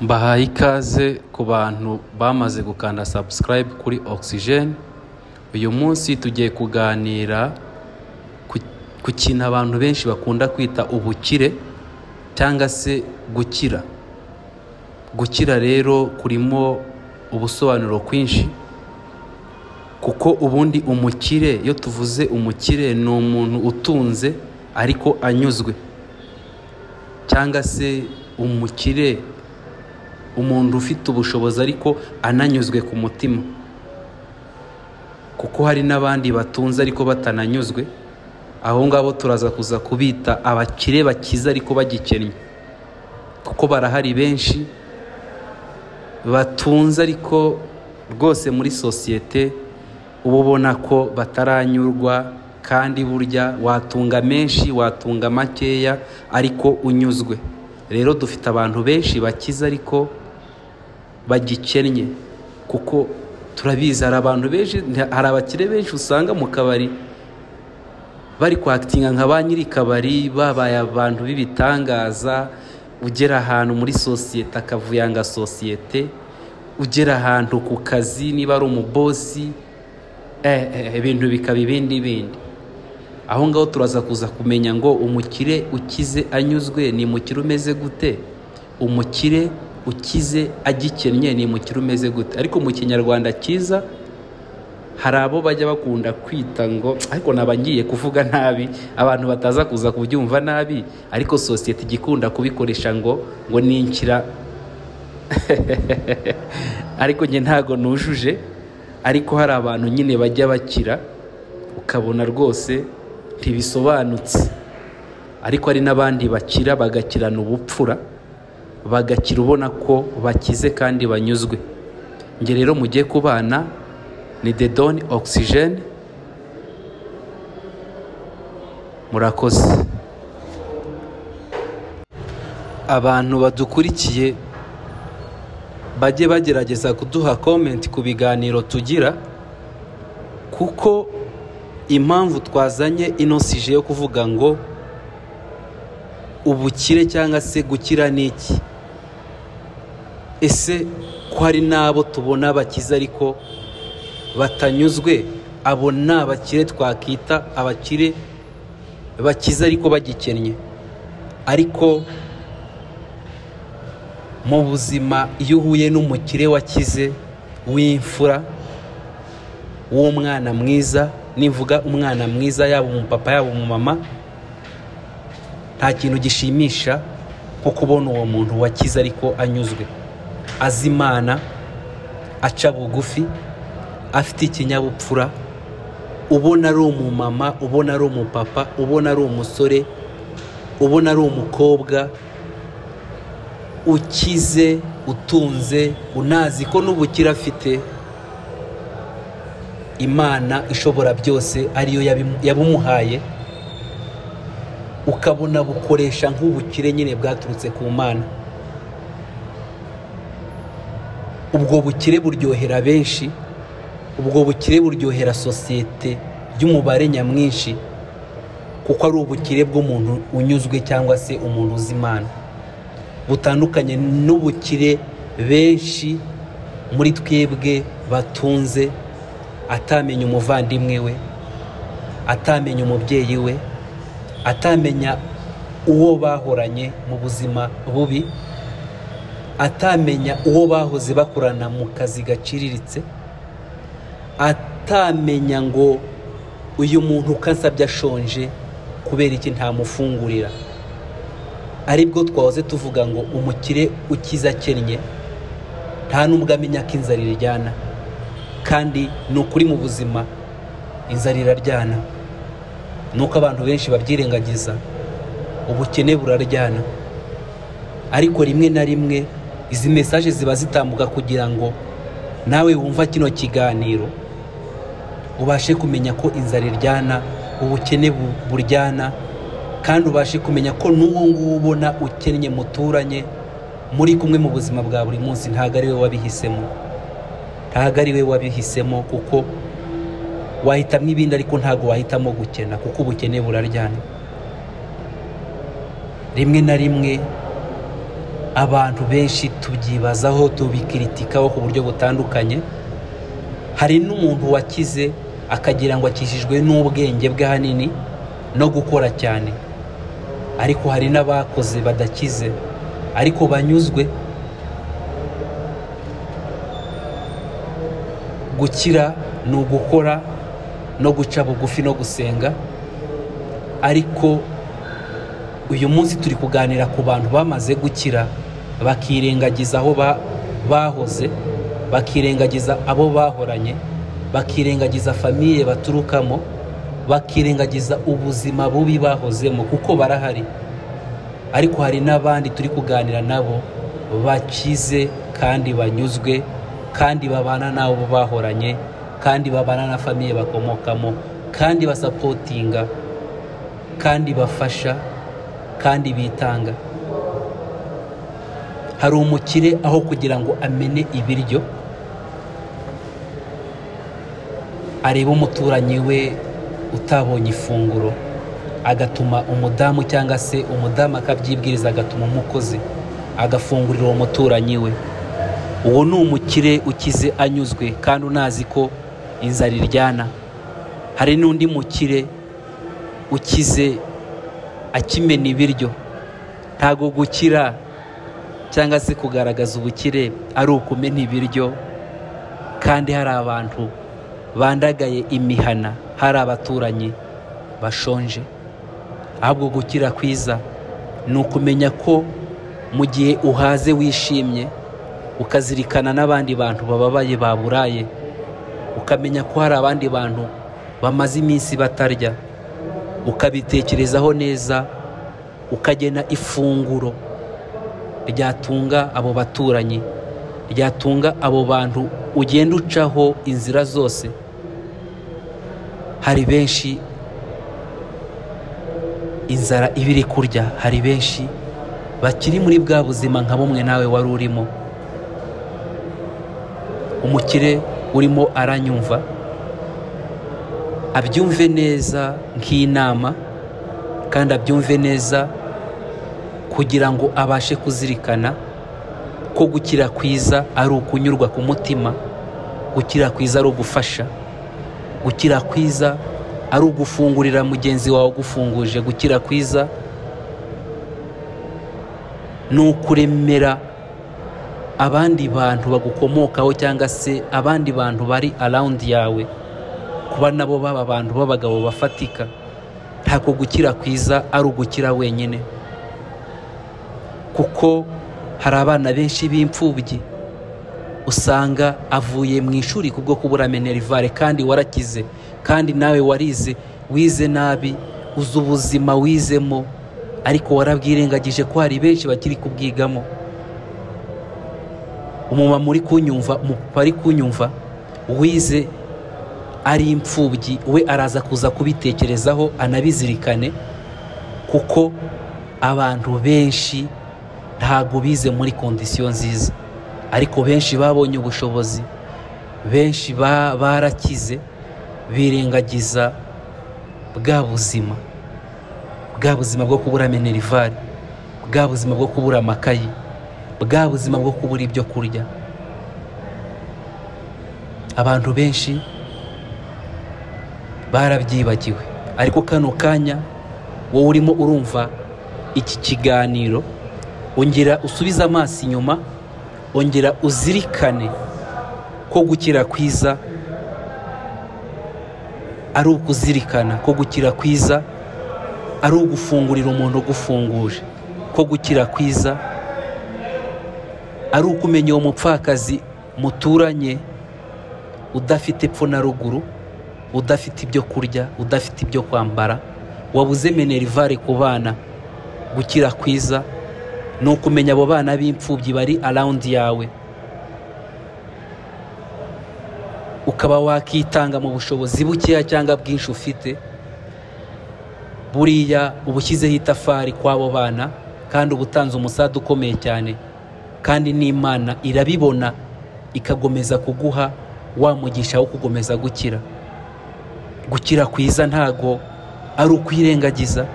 Mbahaye ikaze ku bantu bamaze gukanda subscribe kuri Oxygen. Uyu munsi tugiye kuganira ku kintu abantu benshi bakunda kwita ubukire cyangwa se gukira. Gukira rero kurimo ubusobanuro kwinshi, kuko ubundi umukire, iyo tuvuze umukire, ni umuntu utunze ariko anyuzwe, cyangwa se umukire umuntu ufite ubushobozi ariko ananyuzwe ku mutima, kuko hari n'abandi batunze ariko batananyuzwe. Aho ngabo turaza kuza kubita abakire bakiza ariko bagikennye, kuko barahari benshi batunze ariko rwose muri sosiyete uba ubona ko bataranyurwa. Kandi burya watunga menshi, watunga makeya, ariko unyuzwe. Rero dufite abantu benshi bakiza ariko bagikennye, kuko turabizi hari abantu benshi, hari abakire benshi usanga mu kabari bari kwakitinga nka ba nyiri kabari, babaye abantu b'ibitangaza. Ugera ahantu muri sosiyete akavuyanga sosiyete, ugera ahantu ku kazi niba ari umubosi, ibintu bikaba ibindi. Aho ngaho turaza kuza kumenya ngo umukire ukize anyuzwe ni umukire umeze gute, umukire ukize agikennye ni umukire umeze gute. Ariko mu Kinyarwanda cyiza hari abo bajya bakunda kwita ngo, ariko nabangiye kuvuga nabi abantu bataza kuza kubyumva nabi, ariko sosiyete igikunda kubikoresha ngo ninkira ariko nge ntago nujuje. Ariko hari abantu nyine bajya bakira ukabona rwose ntibisobanutse, ariko hari n'abandi bakira bagakirana ubupfura, bagakira ubona ko bakize kandi banyuzwe. Nge rero mugiye kubana ni The Don Oxygen. Murakoze. Abantu badukurikiye bajye bagerageza kuduha comment ku biganiro tugira, kuko impamvu twazanye ino sije yo kuvuga ngo ubukire cyangwa se gukira ni iki. Ese ko hari n'abo tubona bakiza ariko batanyuzwe, abo ni abakire twakita abakire bakiza ariko bagikennye. Ariko mu buzima iyo uhuye n'umukire wakize w'imfura, w'umwana mwiza, nivuga umwana mwiza yaba umupapa yaba umumama, nta kintu gishimisha nko kubona uwo muntu wakize ariko anyuzwe, azi Imana, aca bugufi, afite ikinyabupfura, ubona ari umumama, ubona ari umupapa, ubona ari umusore, ubona ari umukobwa ukize, utunze, unazi ko n'ubukire afite Imana ishobora byose ariyo yabumuhaye, ukabona bukoresha nk'ubukire nyine bwaturutse ku Mana. Ubwo bukire buryohera benshi, ubwo bukire buryohera sosiyete y'umubare nyamwinshi, kuko ari ubukire bw'umuntu unyuzwe cyangwa se umuntu uzi Imana, butandukanye n'ubukire benshi muri twebwe batunze atamenya umuvandimwe we, atamenya umubyeyi we, atamenya uwo bahoranye mu buzima bubi, atamenya uwo bahoze bakorana mu kazi gaciriritse, atamenya ngo uyu muntu kansabye ashonje kubera iki ntamufungurira. Aribwo twahoze tuvuga ngo umukire ukiza akennye nta n'ubwo amenya ko inzara iryana. Kandi ni ukuri mu buzima inzara iraryana, nuko abantu benshi babyirengagiza. Ubukene buraryana, ariko rimwe na rimwe izi message ziba zitambuka kugira ngo nawe wumva kino kiganiro ubashe kumenya ko inzara iryana, ubukene buryana, kandi ubashe kumenya ko n'uwo nguwo ubona ukennye muturanye muri kumwe mu buzima bwa buri munsi ntago ari we wabihisemo, ntago ari we wabihisemo, kuko wahitamo ibindi ariko ntago wahitamo gukena, kuko ubukene buraryana. Rimwe na rimwe abantu benshi tubyibazaho, tubikritikaho ku buryo butandukanye. Hari n'umuntu wakize akagira ngo akijijwe n'ubwenge bwe hanini no gukora cyane, ariko hari n'abakoze badakize ariko banyuzwe. Gukira ni ugukora no guca bugufi no gusenga. Ariko uyu munsi turi kuganira ku bantu bamaze gukira bakirengagiza aho bahoze, bakirengagiza abo bahoranye, bakirengagiza famiye baturukamo, bakirengagiza ubuzima bubi bahozemo, kuko barahari. Ariko hari n'abandi turi kuganira nabo bakize kandi banyuzwe, kandi babana nabo bahoranye, kandi babana na famiye bakomokamo, kandi basapotinga, kandi bafasha, kandi bitanga. Hari umukire aho kugira ngo amene ibiryo areba umuturanyi we utabonye ifunguro, agatuma umudamu cyangwa se umudamu akabyibwiriza, agatuma umukozi agafungurira uwo muturanyi we. Uwo ni umukire ukize anyuzwe kandi unazi ko inzara iryana. Hari n'undi mukire ukize akimena ibiryo. Ntago gukira cyangwa se kugaragaza ubukire ari ukumena ibiryo kandi hari abantu bandagaye imihana, hari abaturanyi bashonje. Ahubwo gukira kwiza ni ukumenya ko mu gihe uhaze wishimye, ukazirikana n'abandi bantu bababaye baburaye, ukamenya ko hari abandi bantu bamaze iminsi batarya, ukabitekerezaho neza, ukagena ifunguro ryatunga abo baturanyi, ryatunga abo bantu ugenda ucaho inzira zose. Hari benshi inzara ibiri kurya, hari benshi bakiri muri bwa buzima nka bumwe nawe wari urimo. Umukire urimo aranyumva abyumve neza nk'inama, kandi abyumve neza kugira ngo abashe kuzirikana ko gukira kwiza ari ukunyurwa ku mutima, gukira kwiza ari ugufasha, gukira kwiza ari ugufungurira mugenzi wawe gufunguje, gukira kwiza ni ukuremera abandi bantu bagukomokaho cyangwa se abandi bantu bari around yawe, kuba nabo baba abantu b'abagabo bafatika. Ntako gukira kwiza ari ugukira wenyine, kuko hari abana benshi b'imfubyi usanga avuye mu ishuri kubwo kubura minerivare, kandi warakize, kandi nawe warize, wize nabi, uzi ubuzima wizemo, ariko warabwirengagije ko hari benshi bakiri kubwigamo. Umumama uri kunyumva, umupapa ari kunyumva, wize ari imfubyi, we araza kuza kubitekerezaho anabizirikane, kuko abantu benshi ntago bize muri kondisiyo nziza, ariko benshi babonye ubushobozi, benshi barakize, birengagiza bwa buzima bwo kubura minerivare, bwa buzima bwo kubura amakayi, bwa buzima bwo kubura ibyo kurya. Abantu benshi barabyibagiwe, ariko kano kanya wowe urimo urumva iki kiganiro, ongera usubiza amaso inyuma, ongera uzirikane ko gukira kwiza ari ukuzirikana ko gukira kwiza ari ugufungurira umuntu ugufunguje, ko gukira kwiza ari ukumenya uwo mupfakazi muturanye udafite epfo na ruguru, udafite ibyo kurya, udafite ibyo kwambara, wabuze minerivare ku bana. Gukira kwiza ni ukumenya abo bana b'imfubyi bari around yawe, ukaba wakitanga mu bushobozi bukeya cyangwa bwinshi ufite. Buriya ubushyizeho itafari kw'abo bana, kandi ubutanze umusada ukomeye cyane, kandi n'Imana irabibona ikagomeza kuguha wamugisha wo kugomeza gukira. Gukira kwiza ntago ari ukwirengagiza,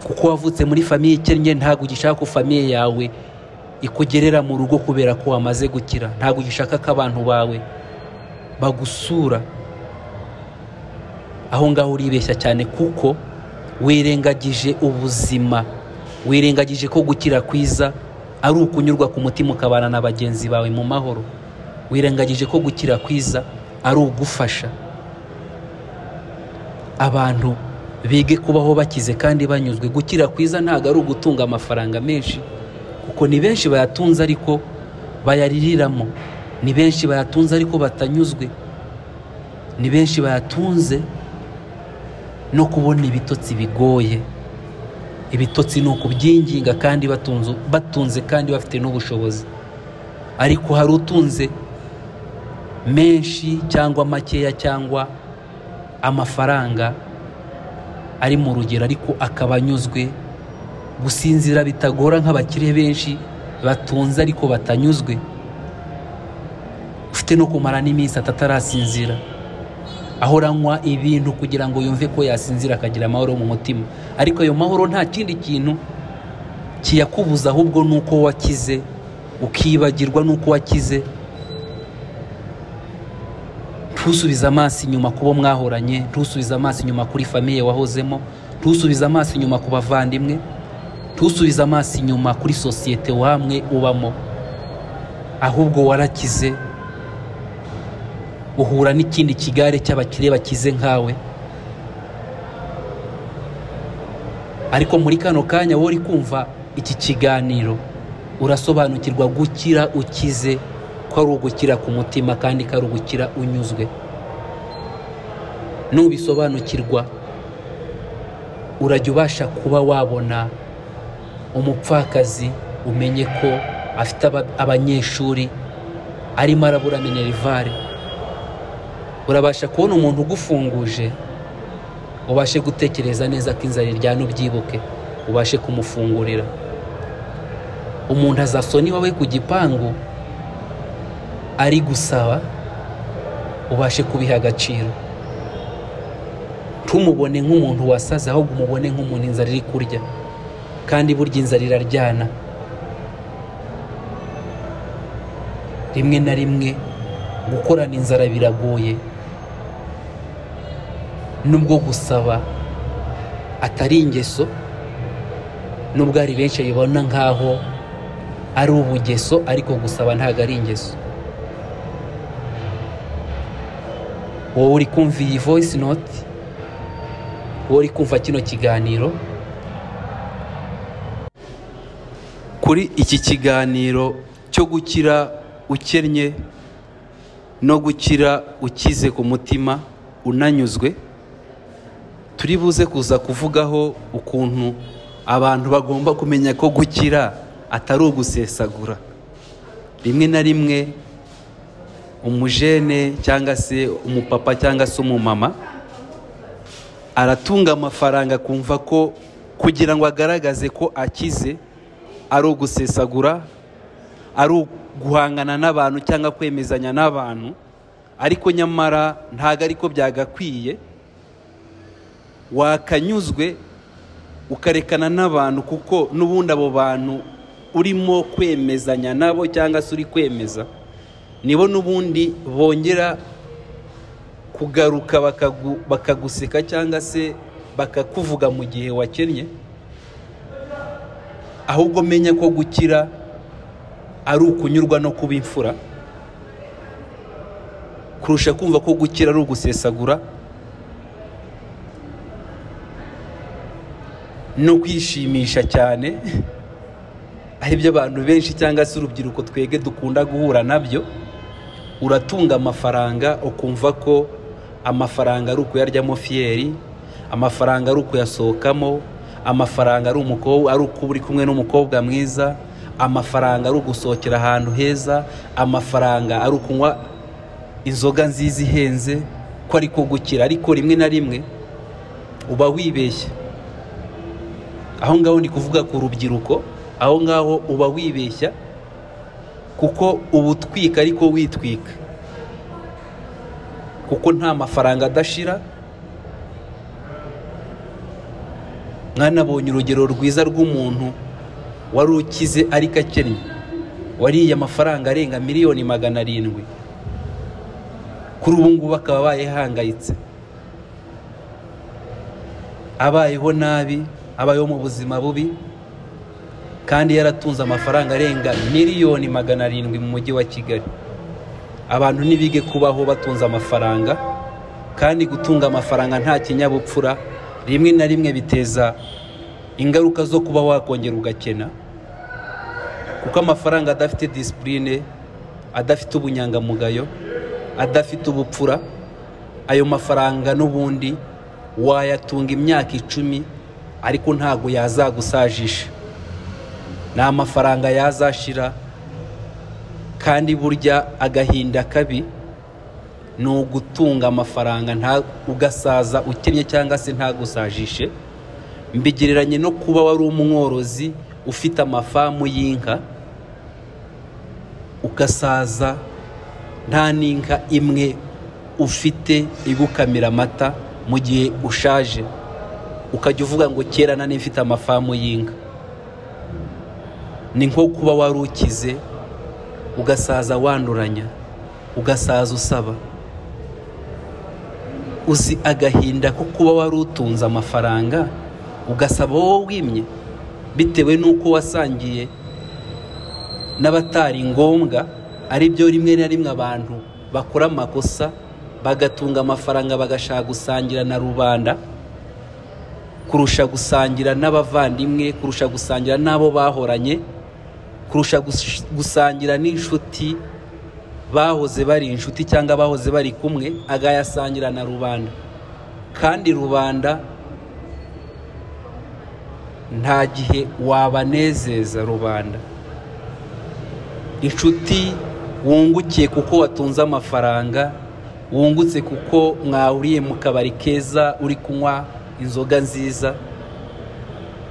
kuko wavutse muri famiye ikennye ntabwo ugishaka ko famiye yawe ikugerera mu rugo kubera ko wamaze gukira. Ntabwo ugishaka ko abantu bawe bagusura. Aho ngaho uribeshya cyane, kuko wirengagije ubuzima, wirengagije ko gukira kwiza ari ukunyurwa ku mutima ukabana na bagenzi bawe mu mahoro. Wirengagije ko gukira kwiza ari ugufasha abantu bige kubaho bakize kandi banyuzwe. Gukira kwiza ntabwo ari ugutunga amafaranga menshi, kuko ni benshi bayatunze ariko bayaririramo, ni benshi bayatunze ariko batanyuzwe, ni benshi bayatunze no kubona ibitotsi bigoye. Ibitotsi ni ukubyinginga kandi batunze kandi bafite n'ubushobozi. Ariko hari utunze menshi cyangwa makeya cyangwa amafaranga ari mu rugero ariko akaba anyuzwe. Gusinzira bitagora nk'abakire benshi batunze ariko batanyuzwe. Ufite no kumara n'iminsi atarasinzira, ahora anywa ibintu kugira ngo yumve ko yasinzira akagira amahoro mu mutima. Ariko ayo mahoro nta kindi kintu kiyakubuza, ahubwo nuko wakize, ukibagirwa nuko wakize. Ntusubize amaso inyuma kubo mwahoranye, ntusubize amaso inyuma kuri famiye wahozemo, ntusubize amaso inyuma ku bavandimwe, ntusubize amaso inyuma kuri sosiyete wamwe ubamo. Ahubwo warakize, uhura n'ikindi kigare cy'abakire bakize nkawe. Ariko muri kano kanya wowe uri kumva iki kiganiro, urasobanukirwa gukira ukize ko ari ugukira ku mutima kandi ko ari ugukira unyuzwe. Nubisobanukirwa urajya ubasha kuba wabona umupfakazi umenye ko afite abanyeshuri arimo arabura minerivare. Urabasha kubona umuntu ugufunguje, ubashe gutekereza neza ko inzara iryana ubyibuke, ubashe kumufungurira. Umuntu azasoni wawe ku gipangu ari gusaba, ubashe kubiha agaciro. Ntumubone nk'umuntu wasaze, ahubwo umubone nk'umuntu inzara iri kurya, kandi burya inzara iraryana. Rimwe na rimwe gukorana inzara biragoye, nubwo gusaba atari ingeso, nubwo ari benshi bibona nkaho ari ubugeso, ariko gusaba ntabwo ari ingeso. Wowe uri kumva iyi voice note, wowe uri kumva kino kiganiro, kuri iki kiganiro cyo gukira ukennye no gukira ukize ku mutima unanyuzwe, turi buze kuza kuvugaho ukuntu abantu bagomba kumenya ko gukira atari ugusesagura. Rimwe na rimwe umujene cyangwa se umupapa cyangwa se umumama aratunga amafaranga kumva ko kugira ngo agaragaze ko akize ari ugusesagura, ari guhangana n'abantu cyangwa kwemezanya n'abantu. Ariko nyamara ntago ariko byagakwiye. Wakanyuzwe ukarekana n'abantu, kuko n'ubundi abo bantu urimo kwemezanya nabo cyangwa se uri kwemeza nibo n'ubundi bongera kugaruka bakaguseka cyangwa se bakakuvuga mu gihe wakennye. Ahubwo menya ko gukira ari ukunyurwa no kuba imfura, kurusha kumva ko gukira ari ugusesagura no kwishimisha cyane. Ari byo abantu benshi cyangwa se urubyiruko twege dukunda guhura nabyo. Uratunga amafaranga ukumva ko amafaranga ari ukuyaryamo fiyeri, amafaranga ari ukuyasohokamo, amafaranga ari umukobwa, ari uko uri kumwe n'umukobwa mwiza, amafaranga ari ugusohokera ahantu heza, amafaranga ari ukunywa inzoga nziza ihenze, ko ariko gukira. Ariko rimwe na rimwe uba wibeshya. Aho ngaho ndi kuvuga ku rubyiruko, aho ngaho uba wibeshya, kuko ubutwika ariko witwika, kuko nta mafaranga adashira, mwanabonye urugero rwiza rw'umuntu wari ukize ariko akennye, wariye amafaranga arenga miliyoni 700, kuri ubu ngubu akaba bayihangayitse, abayeho nabi, abayeho mu buzima bubi, kandi yaratunze amafaranga arenga miliyoni 700 mu mujyi wa Kigali. Abantu nibige kubaho batunze amafaranga, kandi gutunga amafaranga nta kinyabupfura rimwe na rimwe biteza ingaruka zo kuba wakongera ugakena, kuko amafaranga adafite discipline, adafite ubunyangamugayo, adafite ubupfura, ayo mafaranga n'ubundi wayatunga imyaka 10 ariko ntago yazagusajisha, na amafaranga yazashira. Kandi burya agahinda kabi ni ugutunga amafaranga nta ugasaza ukennye cyangwa se ntagusajishe. Mbigereranye no kuba wari umworozi ufite amafamu y'inka, ugasaza nta n'inka imwe ufite igukamira amata mu gihe ushaje, ukajya uvuga ngo kera nani mfite amafamu y'inka. Ni nko kuba wari ukize ugasaza wanduranya, ugasaza usaba. Uzi agahinda ko kuba wari utunze amafaranga ugasaba wowe wimye, bitewe nuko wasangiye n'abatari ngombwa. Ari byo rimwe na rimwe abantu bakora amakosa bagatunga amafaranga bagashaka gusangira na rubanda kurusha gusangira n'abavandimwe, kurusha gusangira n'abo bahoranye, kurusha gusangira n'inshuti bahoze bari inshuti cyangwa bahoze bari kumwe, agayasangira na rubanda. Kandi rubanda nta gihe wabanezeza rubanda. Inshuti wungukiye kuko watunze amafaranga, wungutse kuko mwahuriye mu kabari keza uri kunywa inzoga nziza.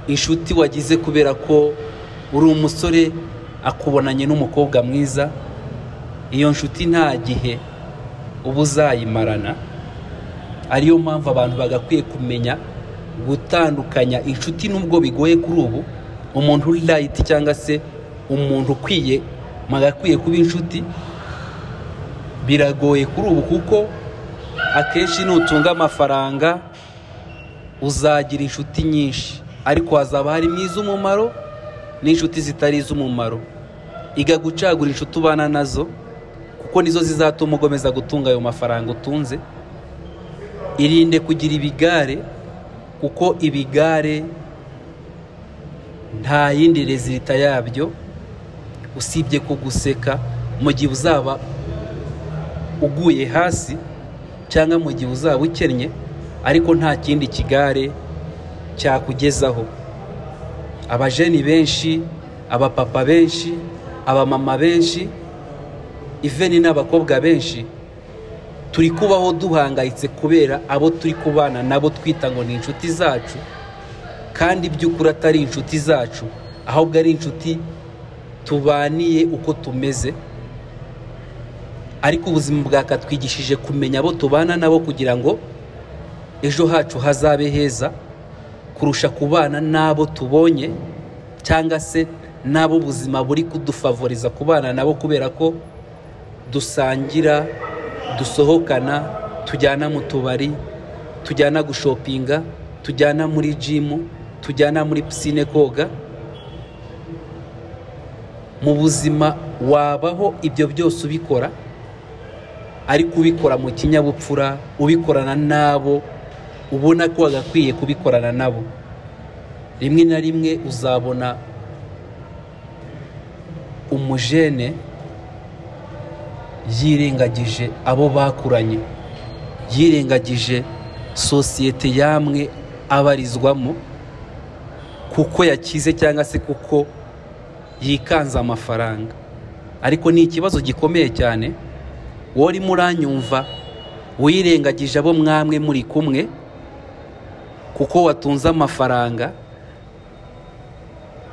Inshuti wagize kubera ko uri umusore akubonanye n'umukobwa mwiza, iyo nshuti nta gihe uba uzayimarana. Ariyo mpamvu abantu bagakwiye kumenya gutandukanya inshuti, nubwo bigoye kuri ubu. Umuntu uri right cyangwa se umuntu ukwiye magakwiye kuba inshuti biragoye kuri ubu, kuko akenshi nutunga amafaranga uzagira inshuti nyinshi, ariko hazaba harimo iz'umumaro n'inshuti zitari iz'umumaro. Iga gucagura inshuti ubana nazo, kuko nizo zizatuma ugomeza gutunga ayo mafaranga utunze. Irinde kugira ibigare, kuko ibigare nta yindi rezilita yabyo usibye kuguseka mu gihe uzaba uguye hasi cyangwa mu gihe uzaba ukennye, ariko nta kindi kigare cyakugezaho. Abajeni benshi, abapapa benshi, abamama benshi, even n'abakobwa benshi, turi kubaho duhangayitse kubera abo turi kubana nabo twita ngo ni inshuti zacu, kandi by'ukuri atari inshuti zacu, ahubwo ari inshuti tubaniye uko tumeze. Ariko ubuzima bwakatwigishije kumenya abo tubana nabo kugira ngo ejo hacu hazabe heza, kurusha kubana nabo tubonye cyangwa se nabo ubuzima buri kudufavoriza kubana nabo kubera ko dusangira, dusohokana, tujyana mu tubari, tujyana gushopinga, tujyana muri gym, tujyana muri piscine koga. Mu buzima wabaho ibyo byose ubikora, ariko ubikora mu kinyabupfura, ubikorana nabo ubona ko wagakwiye kubikorana nabo. Rimwe na rimwe uzabona umujene yirengagije abo bakuranye, yirengagije sosiyete yamwe abarizwamo, kuko yakize cyangwa se kuko yikanza amafaranga. Ariko ni ikibazo gikomeye cyane. Wori muranyumva wirengagije abo mwamwe muri kumwe kuko watunze amafaranga,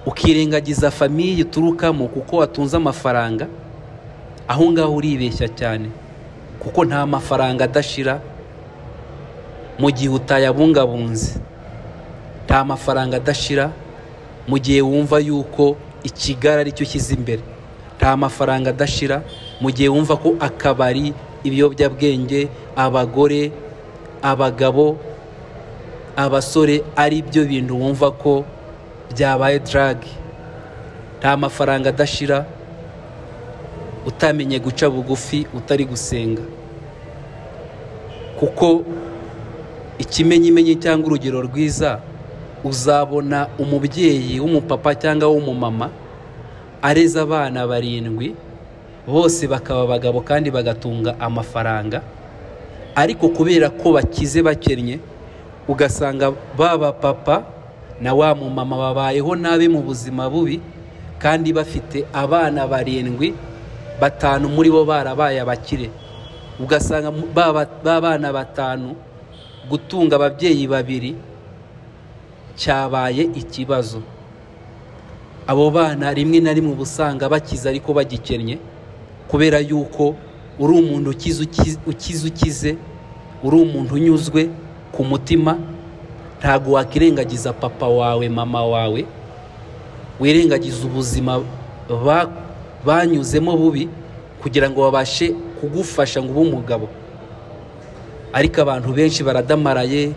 ukirengagiza famiye uturukamo kuko watunze amafaranga, aho ngaho uribeshya cyane, kuko nta mafaranga adashira mu gihe utayabungabunze. nta mafaranga adashira mu gihe wumva yuko ikigara ari cyo ushyize imbere. Nta mafaranga adashira mu gihe wumva ko akabari, ibiyobyabwenge, abagore, abagabo, abasore ari byo bintu wumva ko byabaye drug. Nta mafaranga adashira utamenye guca bugufi, utari gusenga. Kuko ikimenyimenyi cyangwa urugero rwiza, uzabona umubyeyi w'umupapa cyangwa w'umumama areza abana 7 bose bakaba abagabo kandi bagatunga amafaranga, ariko kubera ko bakize bakennye ugasanga baba papa na wa mumama babayeho nabi mu buzima bubi, kandi bafite abana 7, 5 muri bo barabaye abakire. Ugasanga babana 5 gutunga ababyeyi 2 cyabaye ikibazo. Abo bana rimwe na rimwe ubusanga bakiza ariko bagikennye, kubera yuko uri umuntu ukize, uri umuntu unyuzwe ku mutima. Ntago wakirengagiza papa wawe, mama wawe, wirengagiza ubuzima banyuzemo bubi kugira ngo babashe kugufasha ngo ube umugabo. Ariko abantu benshi baradamaraye,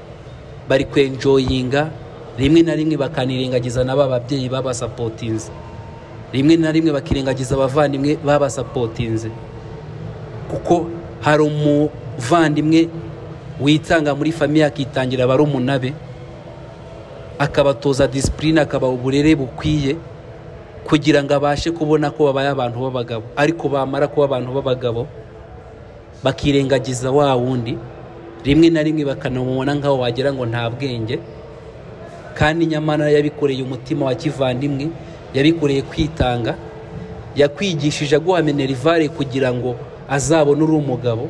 bari kwenjoyinga, rimwe na rimwe bakanirengagiza n'aba babyeyi babasapotinze, rimwe na rimwe bakirengagiza abavandimwe babasapotinze. Kuko hari umuvandimwe witanga muri famiye akitangira barumuna be, akabatoza discipline, akabaha uburere bukwiye kugira ngo abashe kubona ko babaye abantu b'abagabo. Ariko bamara kuba abantu b'abagabo bakirengagiza wa wundi, rimwe na rimwe bakanamubona nkaho wagira ngo nta bwenge, kandi nyamara yabikoreye umutima wa kivandimwe, yabikoreye kwitanga, yakwigishije aguhamene rivare kugira ngo azabone uri umugabo.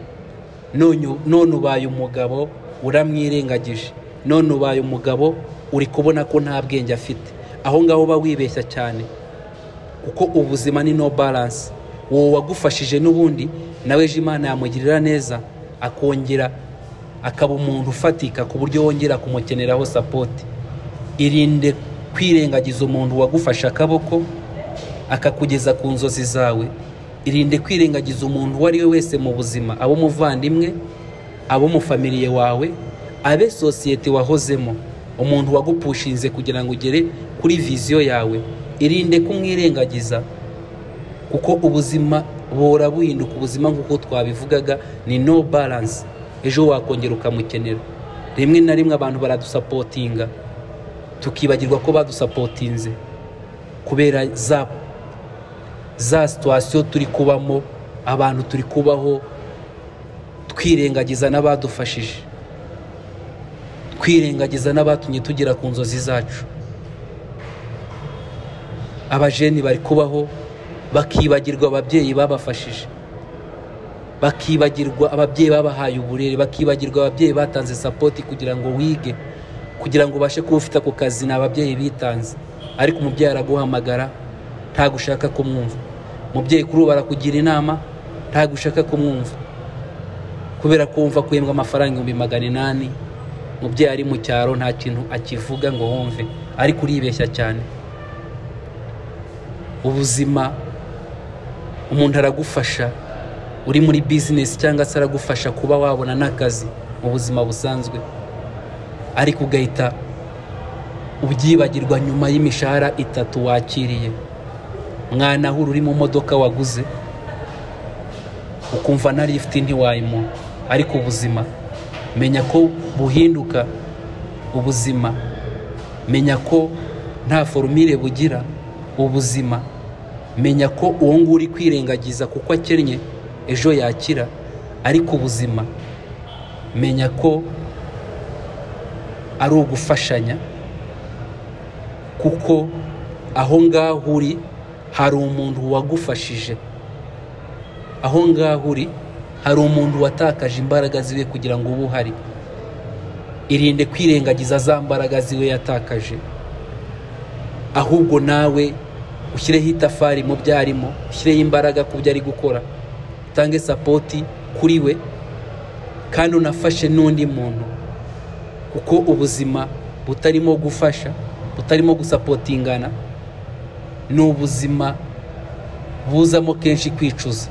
None ubaye umugabo uramwirengagije, none ubaye umugabo uri kubona ko nta bwenge afite. Aho ngaho ba wibeshya cyane, kuko ubuzima ni no balance. Wowe wagufashije n'ubundi nawe Imana yamugirira neza, akongera akaba umuntu ufatika ku buryo wongera kumukeneraho support. Irinde kwirengagiza umuntu wagufasha akaboko akakugeza ku nzozi zawe. Irinde kwirengagiza umuntu wari we wese mu buzima, abo muvandimwe, abo mu family wawe, abe societe wahozemo, umuntu wagupushinze kugira ngo ugere kuri vision yawe. Irinde kumwirengagiza, kuko ubuzima bora buhinduka. Ubuzima nk'uko twabivugaga ni no balance. Ejo wakongera ukamukenera. Rimwe na rimwe abantu baradusapotinga tukibagirwa ko badusapotinze kubera za situation turi kubamo, abantu turi kubaho, twirengagiza n'abadufashije, twirengagiza n'abatumye tugera ku nzozi zacu. Abajeni bari kubaho bakibagirwa ababyeyi babafashije, bakibagirwa ababyeyi babahaye uburere, bakibagirwa ababyeyi batanze support kugira ngo wige, kugira ngo bashe kuba ufite ako kazi n'ababyeyi bitanze. Ariko umubyeyi araguhamagara nta gushaka kumwumva, umubyeyi kuri barakugira inama nta gushaka kumwumva, kubera ko wumva kwembwa amafaranga 800. Umubyeyi ari mu cyaro nta kintu akivuga ngo wumve, ariko uribeshya cyane. Ubuzima umuntu aragufasha uri muri business cyangwa se aragufasha kuba wabona n'akazi mu buzima busanzwe, ariko ugahita ubyibagirwa nyuma y'imishahara 3 wakiriye. Mwana huru uri mu modoka waguze ukumva na lift ntiwayimo, ariko ubuzima menya ko buhinduka. Ubuzima menya ko nta formule bugira. Ubuzima menya ko uwo nguri kwirengagiza kuko akennye ejo yakira, ariko ubuzima menya ko ari ugufashanya, kuko aho ngaho uri hari umuntu wagufashije. Aho ngaho uri hari umuntu watakaje imbaraga ziwe kugira ngo ube uhari. Irinde kwirengagiza za mbaraga ziwe yatakaje, ahubwo nawe ushyireho itafari mu byarimo, ushyireho imbaraga ku byo ari gukora, utange support kuri we kandi unafashe n'undi muntu, kuko ubuzima butarimo gufasha, butarimo gusapotingana, ni ubuzima buzamo kenshi kwicuza.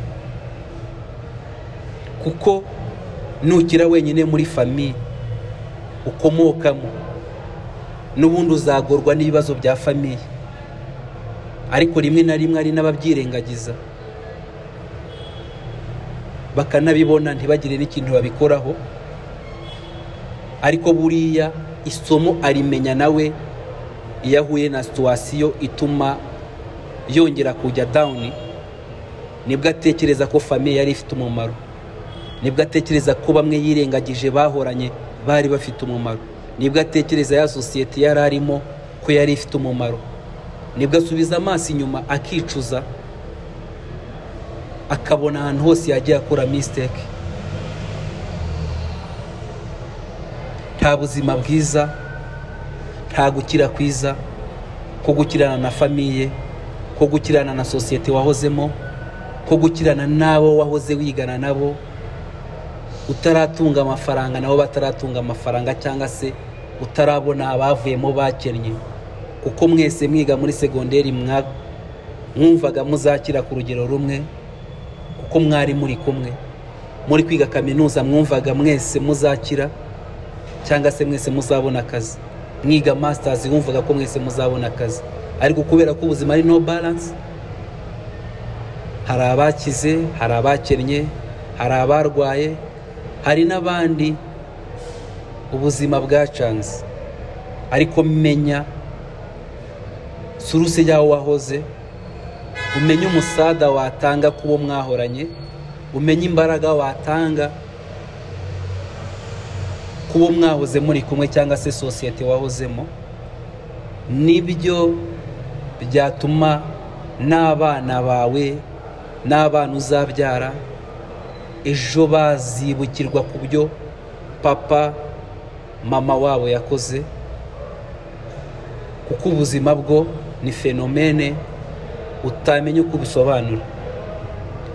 Kuko nukira wenyine muri famiye ukomokamo, n'ubundi uzagorwa n'ibibazo bya famiye. Ariko rimwe na rimwe ari n'ababyirengagiza, bakanabibona ntibagire n'ikintu babikoraho. Ariko buriya isomo arimenya nawe iyo ahuye na situation ituma yongera kujya down, nibwo atekereza ko famiye yari ifite umumaro, nibwo atekereza ko bamwe yirengagije bahoranye bari bafite umumaro, nibwo atekereza ya society yari arimo ko yari ifite umumaro, nibwo asubiza amaso inyuma akicuza, akabona ahantu hose yagiye akora mistake. Nta buzima bwiza, nta gukira kwiza ko gukirana na famiye, ko gukirana na society wahozemo, ko gukirana nabo wahoze wigana nabo, utaratunga amafaranga nabo bataratunga amafaranga, cyangwa se utarabona abavuyemo bakennye. Kuko mwese mwiga muri segonderi mwumvaga muzakira ku rugero rumwe, kuko mwari muri kumwe. Muri kwiga kaminuza mwumvaga mwese muzakira cyangwa se mwese muzabona akazi. Mwiga masters wumvaga ko mwese muzabona akazi. Ariko kubera ko ubuzima ari no balance, hari abakize, hari abakennye, hari abarwaye, hari n'abandi ubuzima bwacanze. Ariko menya suruse yawo wahoze, umenye umusada watanga kubo mwahoranye, umenye imbaraga watanga kubo mwahoze muri kumwe cyangwa se society wahozemo. Nibyo byatuma n'abana bawe n'abana uzabyara ejo bazibukirwa ku byo papa mama wabo yakoze. Kuko ubuzima bwo ni fenomene utamenya uko bisobanura.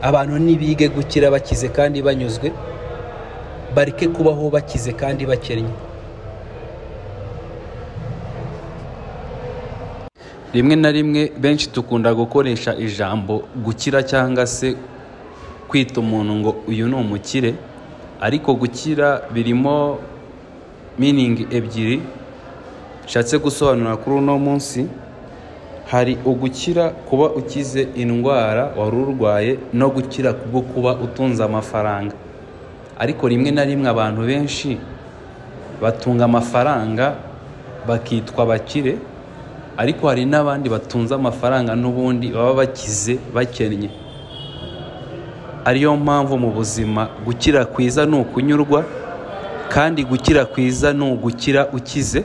Abantu nibige gukira bakize kandi banyuzwe, bareke kubaho bakize kandi bakennye. Rimwe na rimwe benshi dukunda gukoresha ijambo gukira cyangwa se kwita umuntu ngo uyu ni umukire, ariko gukira birimo meaning ebyiri nshatse gusobanura kuri uno munsi. Hari ugukira kuba ukize indwara wari urwaye, no gukira kubwo kuba utunze amafaranga. Ariko rimwe na rimwe abantu benshi batunga amafaranga bakitwa bakire, ariko hari n'abandi batunze amafaranga n'ubundi baba bakize bakennye. Ariyo mpamvu mu buzima gukira kwiza ni ukunyurwa, kandi gukira kwiza ni ugukira ukize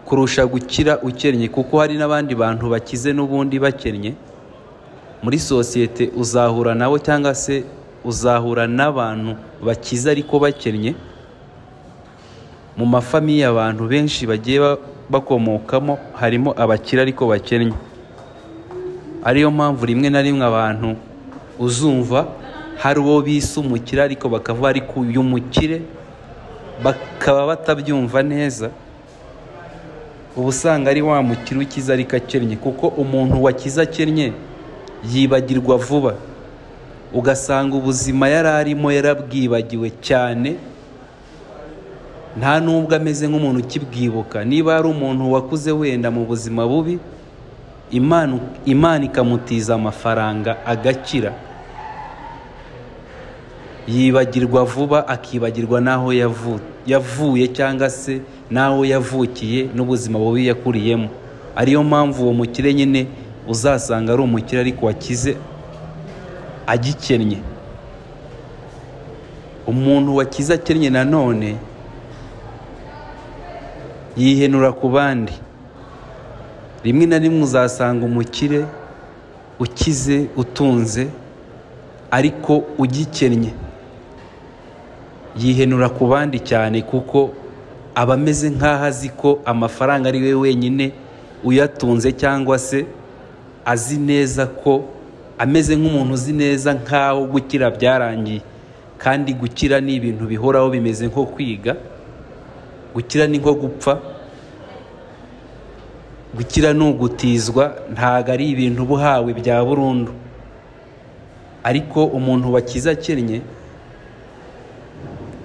kurusha gukira ukennye. Kuko hari n'abandi bantu bakize n'ubundi bakennye. Muri society uzahura nabo, cyangwa se uzahura n'abantu bakize ariko bakennye. Mu mafamiye abantu benshi bagiye bakomokamo harimo abakire ariko bakennye. Ariyo mpamvu rimwe na rimwe abantu uzumva hari uwo bise umukire ariko bakavuga ariko uyu mukire, bakaba batabyumva neza. Ubusanga ari wa mukire ukiza ariko akennye. Kuko umuntu wakiza akennye yibagirwa vuba, ugasanga ubuzima yari arimo yarabwibagiwe cyane, nta nubwo ameze nk'umuntu ukibwibuka. Niba ari umuntu wakuze wenda mu buzima bubi, Imana ikamutiza amafaranga agakira, yibagirwa vuba, akibagirwa naho yavuye cyangwa se naho yavukiye n'ubuzima bubi yakuriyemo. Ariyo mpamvu uwo mukire nyine uzasanga ari umukire ariko wakize agikennye. Umuntu wakize akennye nanone yihenura ku bandi. Rimwe na rimwe uzasanga umukire ukize utunze ariko ugikennye yihenura ku bandi cyane, kuko aba ameze nk'aho azi ko amafaranga ari we wenyine uyatunze, cyangwa se azi neza ko ameze nk'umuntu uzi neza nk'aho gukira byarangiye. Kandi gukira ni ibintu bihoraho, bimeze nko kwiga. Gukira ni nko gupfa, gukira n'ugutizwa ntago ari ibintu buhawe bya burundu, ariko umuntu wakiza akennye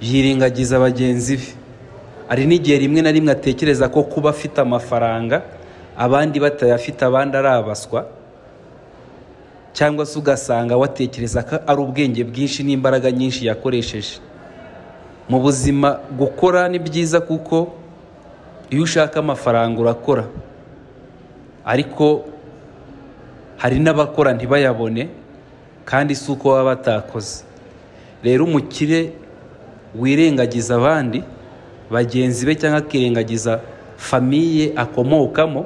yirengagiza bagenzi be. Ari n'igihe rimwe na rimwe atekereza ko kuba afite amafaranga abandi batayafite, abandi ari abaswa, cyangwa se ugasanga watekereza ko ari ubwenge bwinshi n'imbaraga nyinshi yakoresheje. Mu buzima gukora ni byiza, kuko iyo ushaka amafaranga urakora, ariko hari n'abakora ntibayabone kandi si uko baba batakoze. Rero umukire wirengagiza abandi bagenzi be, cyangwa akirengagiza famiye akomokamo,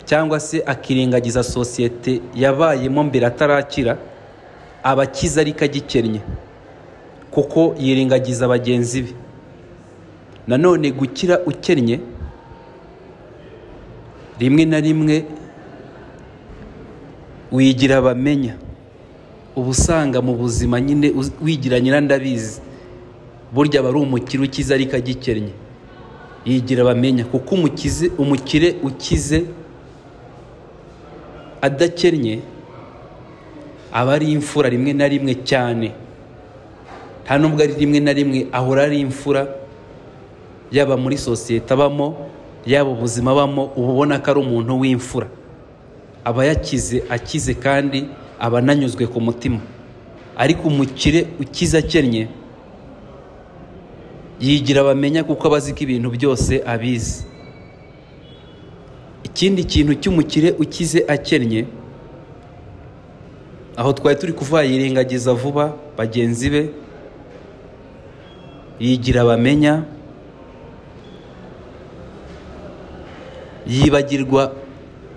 cyangwa se akirengagiza sosiyete yabayemo mbere atarakira, abakiza ariko agikennye, kuko yirengagiza bagenzi be. Nanone gukira ukennye rimwe na rimwe wigira bamenya. Uba usanga mu buzima nyine wigira nyirandabizi, burya aba ari umukire ukize ariko agikennye, yigira bamenya. Kuko umukire ukize adakennye aba ari imfura rimwe na rimwe cyane. Nta nubwo ari rimwe na rimwe, ahora ari imfura, yaba muri sosiyete abamo, yaba ubuzima abamo, uba ubona ko ari umuntu w'imfura. Aba yakize akize kandi aba ananyuzwe ku mutima. Ariko umukire ukize akennye yigira bamenya, kuko abazi ko ibintu byose abizi. Ikindi kintu cy'umukire ukize akennye, aho twari turi kuvuga yirengagiza vuba bagenzi be, yigira bamenya, yibagirwa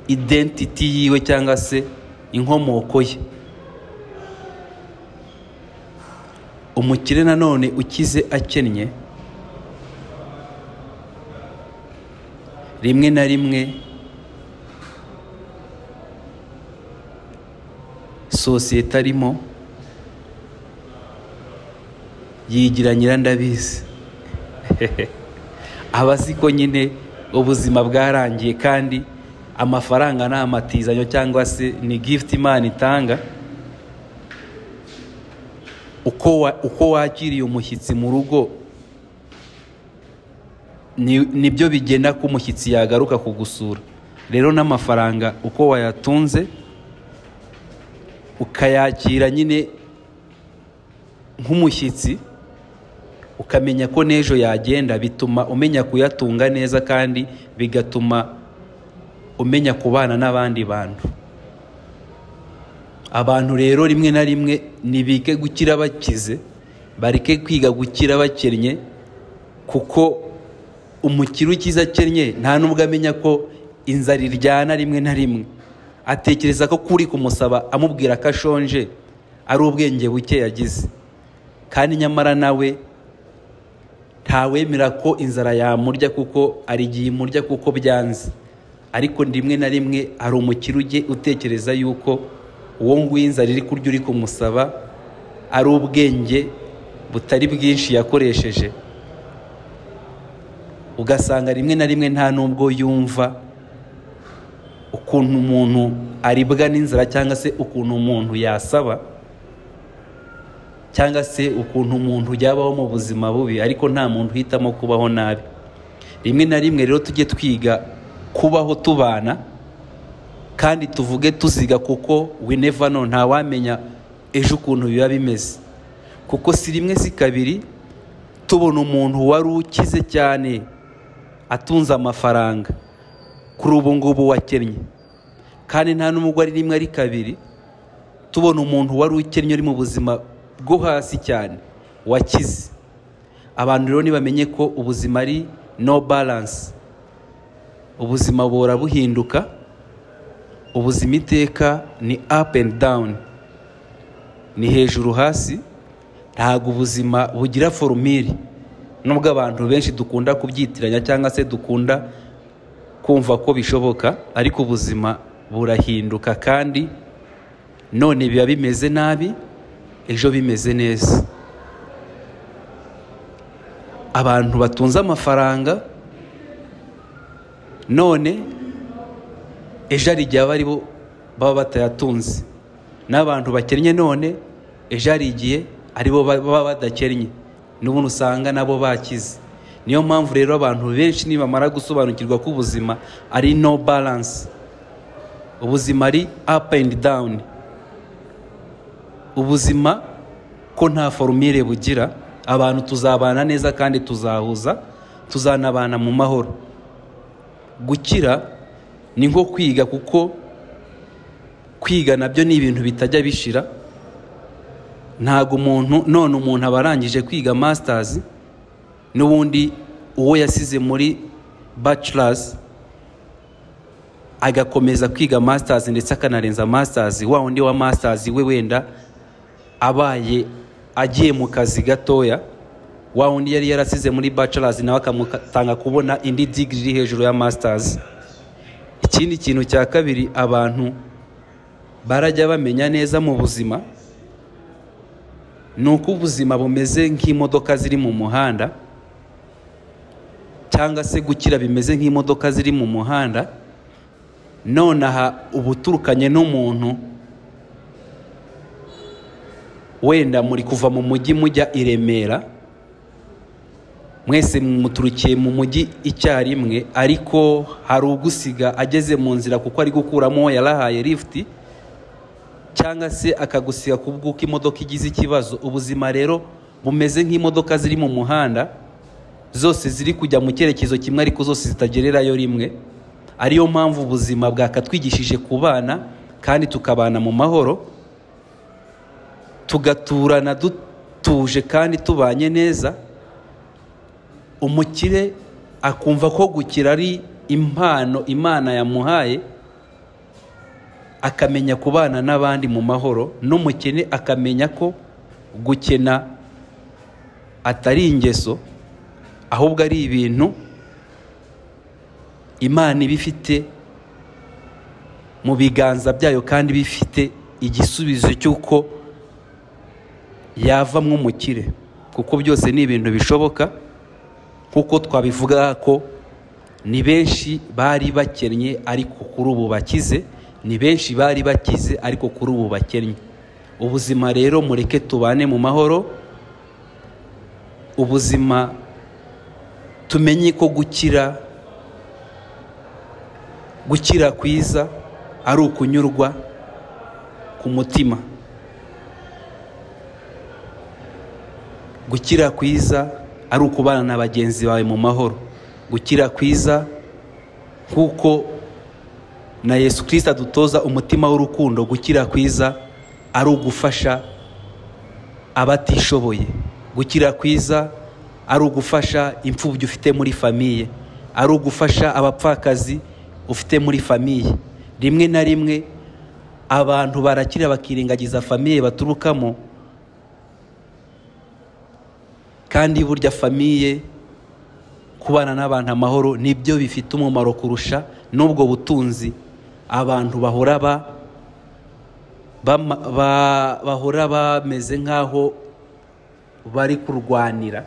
identity yiwe cyangwa se inkomoko ye. Umukire nanone ukize akennye rimwe na rimwe sosiyete arimo yigira nyirandabizi. Abazi ko nyine ubuzima bwarangiye kandi amafaranga ni amatizanyo cyangwa se ni gift Imana itanga. Uko wakiriye umushyitsi mu rugo nibyo bigena ko umushyitsi yagaruka kugusura. Rero n'amafaranga uko wayatunze ukayakira nyine nk'umushyitsi, ukamenya ko n'ejo yagenda, bituma umenya kuyatunga neza, kandi bigatuma umenya kubana n'abandi bantu. Abantu rero rimwe na rimwe nibige gukira bakize, bareke kwiga gukira bakennye, kuko umukire ukize akennye nta nubwo amenya ko inzara iryana. Rimwe na rimwe atekereza ko kuri kumusaba amubwira ko ashonje ari ubwenge buke yagize, kandi nyamara nawe ntawemera ko inzara yamurya, kuko arigiye imurya kuko byanze. Ariko rimwe na rimwe hari umukire ujye utekereza yuko uwo nguwo inzara iri kurya uri kumusaba ari ubwenge butari bwinshi yakoresheje. Ugasanga rimwe na rimwe nta nubwo yumva ukuntu umuntu aribwa n'inzara, cyangwa se ukuntu umuntu yasaba, cyangwa se ukuntu umuntu yabaho mu buzima bubi, ariko nta muntu uhitamo kubaho nabi. Rimwe na rimwe rero tujye twiga kubaho tubana, kandi tuvuge tuziga, kuko we never know, nta wamenya ejo ukuntu biba bimeze. Kuko si rimwe si kabiri tubona umuntu wari ukize cyane atunze amafaranga kuri ubu ngubu wakennye, kandi nta n'umugore ari rimwe ari kabiri tubona umuntu wari ukennye uri mu buzima bwo hasi cyane wakize. Abantu rero nibamenye ko ubuzima ari no balance, ubuzima bora buhinduka, ubuzima iteka ni up and down, ni hejuru hasi. Ntago ubuzima bugira formule, nubwo abantu benshi dukunda kubyitiranya cyangwa se dukunda kumva ko bishoboka, ariko ubuzima burahinduka, kandi none biba bimeze nabi, ejo bimeze neza. Abantu batunze amafaranga none ejo hari igihe ari bo baba batayatunze, n'abantu bakennye none ejo hari igihe ari bo baba badakennye, n'ubundi usanga nabo bakize. Niyo mpamvu rero abantu benshi nibamara gusobanukirwa ko ubuzima ari no balance, ubuzima ari up and down, ubuzima ko nta formule bugira, abantu tuzabana neza kandi tuzahuza, tuzanabana mu mahoro. Gukira ni nko kwiga, kuko kwiga nabyo ni ibintu bitajya bishira. Ntago umuntu abarangije kwiga masters n'ubundi uwo yasize muri bachelors agakomeza kwiga masters ndetse akanarenza masters, wa undi wa masters we wenda abaye agiye mu kazi gatoya, wa undi yari yarasize muri bachelors nawe akamutanga kubona indi degree hejuru ya masters. Ikindi kintu cya kabiri abantu barajya bamenya neza mu buzima, nuko ubuzima bumeze nk'imodoka ziri mu muhanda, cyangwa se gukira bimeze nk'imodoka ziri mu muhanda. Nonaha ubuturukanye n'umuntu wenda muri kuva mu mujyi mujya i Remera, mwese muturukiye mu mujyi icyarimwe, ariko hari ugusiga ageze mu nzira kuko ari gukuramo yarahaye lift, cyangwa se akagusiga kubwuko imodoka igize ikibazo. Ubuzima rero bumeze nk'imodoka ziri mu muhanda, zose ziri kujya mu cyerekezo kimwe ariko zose zitagererayo rimwe. Ariyo mpamvu ubuzima bwakatwigishije kubana kandi tukabana mu mahoro, tugaturana dutuje kandi tubanye neza. Umukire akumva ko gukira ari impano Imana yamuhaye, akamenya kubana n'abandi mu mahoro. N'umukene akamenya ko gukena atari ingeso, ahubwo ari ibintu Imana ibifite mu biganza byayo kandi bifite igisubizo cy'uko yavamwo umukire, kuko byose ni ibintu bishoboka. Kuko twabivuga ko ni benshi bari bakennye ariko kuri ubu bakize, ni benshi bari bakize ariko kuri ubu bakennye. Ubuzima rero mureke tubane mu mahoro. Ubuzima tumenye ko gukira kwiza ari ukunyurwa ku mutima. Gukira kwiza ari ukubana na bagenzi bawe mu mahoro. Gukira kwiza kuko na Yesu Kristo adutoza umutima w'urukundo. Gukira kwiza ari ugufasha abatishoboye. Gukira kwiza ari ugufasha imfubyi ufite muri famiye, ari ugufasha abapfakazi ufite muri famiye. Rimwe na rimwe abantu barakira bakirengagiza famiye baturukamo, kandi burya famiye, kubana n'abantu amahoro nibyo bifite umumaro kurusha n'ubwo butunzi abantu bahora bameze nk'aho bari kurwanira.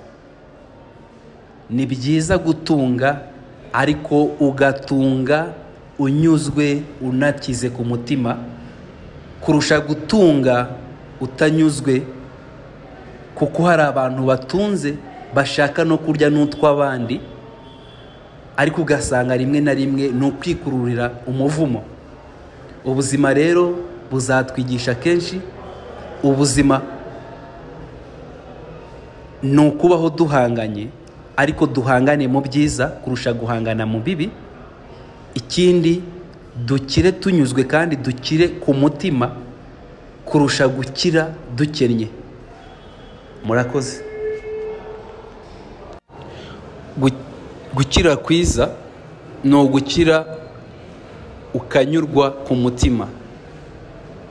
Ni byiza gutunga, ariko ugatunga unyuzwe, unakize ku mutima, kurusha gutunga utanyuzwe. Kuko hari abantu batunze bashaka no kurya n'utw'abandi, ariko ugasanga rimwe na rimwe ni ukwikururira umuvumo. Ubuzima rero buzatwigisha kenshi. Ubuzima ni ukubaho duhanganye, ariko duhangane mu byiza kurusha guhangana mu bibi. Ikindi, dukire tunyuzwe kandi dukire ku mutima kurusha gukira dukennye. Murakoze. Gukira kwiza ni ugukira ukanyurwa ku mutima,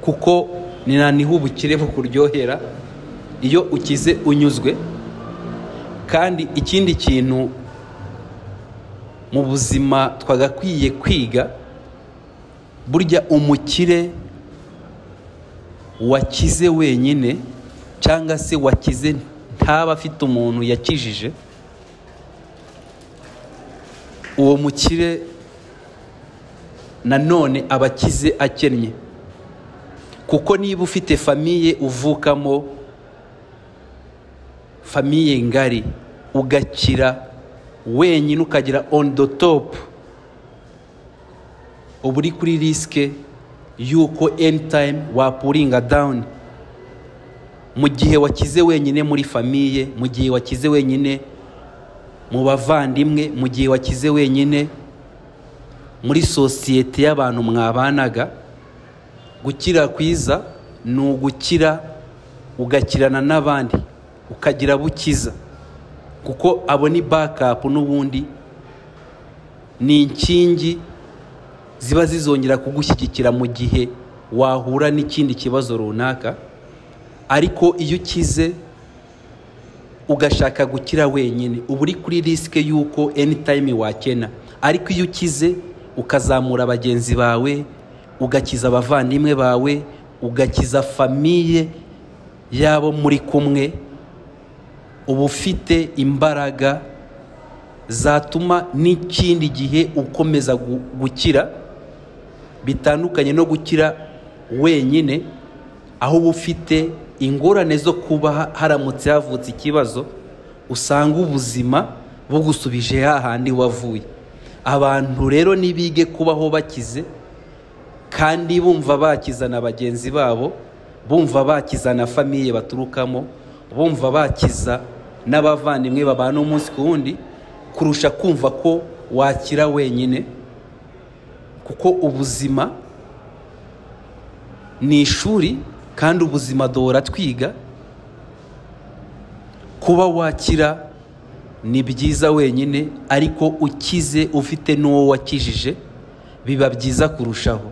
kuko ni niho ubukire bukuryohera iyo ukize unyuzwe. Kandi ikindi kintu mu buzima twagakwiye kwiga, burya umukire wakize wenyine cyangwa se wakize ntaba afite umuntu yakijije, uwo mukire nanone abakize akennye, kuko niba ufite famiye uvukamo, famiye ngari, ugakira wenyine ukagira on the top, uba uri kuri risike yuko anytime wapuringa down. Mu gihe wakize wenyine muri famiye, mu gihe wakize wenyine mu bavandimwe, mu gihe wakize wenyine muri sosiyete y'abantu mwabanaga, gukira kwiza ni ugukira ugakirana n'abandi, ukagira bukiza, kuko abo ni backup n'ubundi ni inkingi ziba zizongera kugushyigikira mu gihe wahura n'ikindi kibazo runaka. Ariko iyo ukize ugashaka gukira wenyine, uba uri kuri risike yuko anytime wakena. Ariko iyo ukize ukazamura bagenzi bawe, ugakiza abavandimwe bawe, ugakiza famiye yabo muri kumwe, uba ufite imbaraga zatuma n'ikindi gihe ukomeza gukira, bitandukanye no gukira wenyine, aho uba ufite ingorane zo kuba haramutse havutse ikibazo usanga ubuzima bugusubije hahandi wavuye. Abantu rero nibige kubaho bakize, kandi bumva bakiza na bagenzi babo, bumva bakiza na famiye baturukamo, bumva bakiza n'abavandimwe babana umunsi ku wundi, kurusha kumva ko wakira wenyine. Kuko ubuzima ni ishuri, kandi ubuzima duhora twiga. Kuba wakira ni byiza wenyine, ariko ukize ufite n'uwo wakijije biba byiza kurushaho.